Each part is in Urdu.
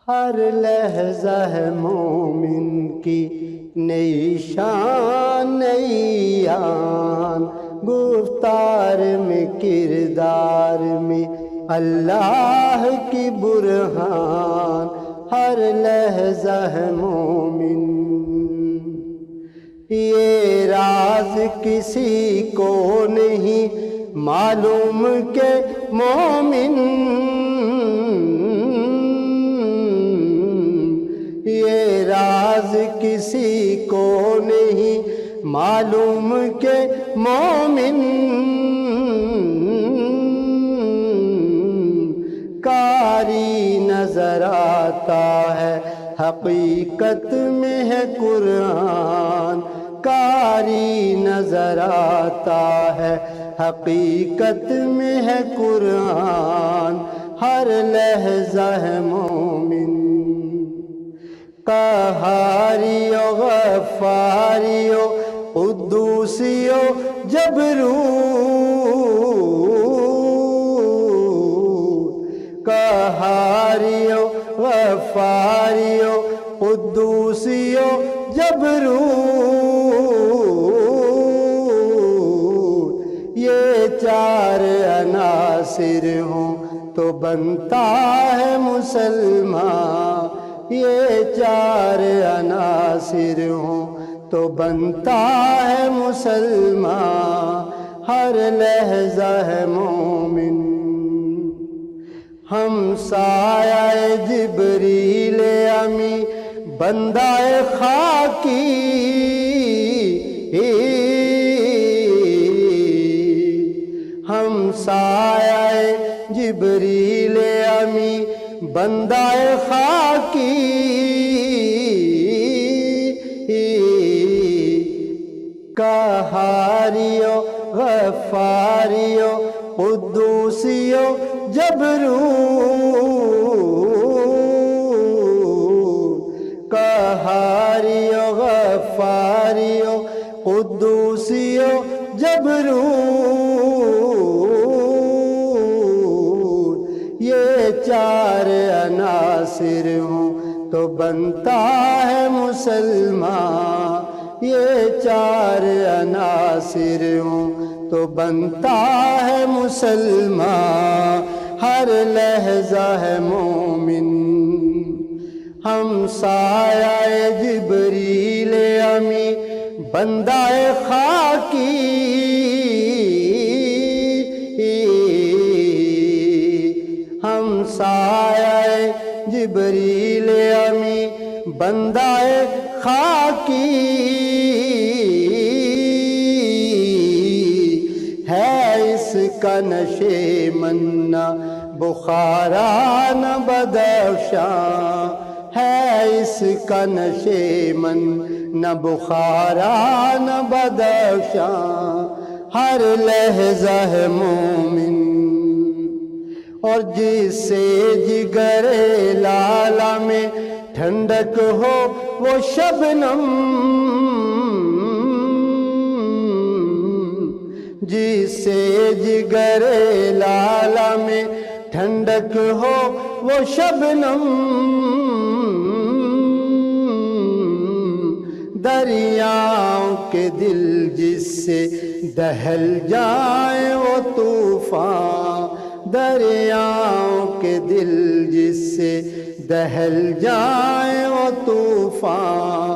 ہر لحظہ ہے مومن کی نئی شان نئی آن، گفتار میں کردار میں اللہ کی برہان، ہر لحظہ ہے مومن۔ یہ راز کسی کو نہیں معلوم کہ مومن، یہ راز کسی کو نہیں معلوم کہ مومن قاری نظر آتا ہے حقیقت میں ہے قرآن، قاری نظر آتا ہے حقیقت میں ہے قرآن، ہر لحظہ ہے مومن۔ قہاریو غفاریو قدوسیو جبروت، قہاریو غفاریو قدوسیو جبروت، یہ چار عناصر ہوں تو بنتا ہے مسلمان، یہ چار عناصر ہوں تو بنتا ہے مسلمان، ہر لحظہ ہے مومن۔ ہم سایہ جبریل امی بندہ خاکی، ہم سایہ جبریل امی بندہ خاکی، قہاریو غفاریو قدوسیو جبروت، قہاریو غفاریو قدوسیو جبروت، یہ چار عناصر ہوں تو بنتا ہے مسلمان، یہ چار عناصر ہوں تو بنتا ہے مسلمان، ہر لحظہ ہے مومن۔ ہم سایہ جبریل امی بندہ خاکی، ہم سایہ جبریل امی بندہ خاکی، ہے اس کا نشے من نہ بخارا نہ بدخشاں، ہے اس کا نشے من نہ بخارا نہ بدخشاں، ہر لحظہ ہے مومن۔ اور جس سے جگر لالا میں ٹھنڈک ہو وہ شبنم، جس سے جگر لالا میں ٹھنڈک ہو وہ شبنم، دریاؤں کے دل جس سے دہل جائیں وہ طوفان، دریاؤں کے دل جس سے دہل جائیں وہ طوفان،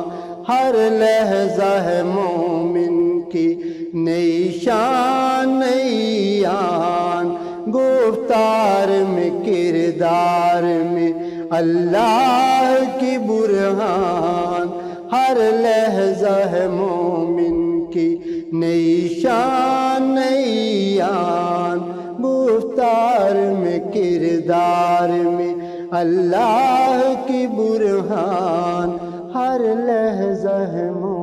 ہر لحظہ ہے مومن کی نئی شان نئی آن، گفتار میں کردار میں اللہ کی برہان، ہر لحظہ ہے مومن کی نئی شان نئی آن، گفتار میں کردار میں اللہ کی برہان، ہر لحظہ ہے مومن۔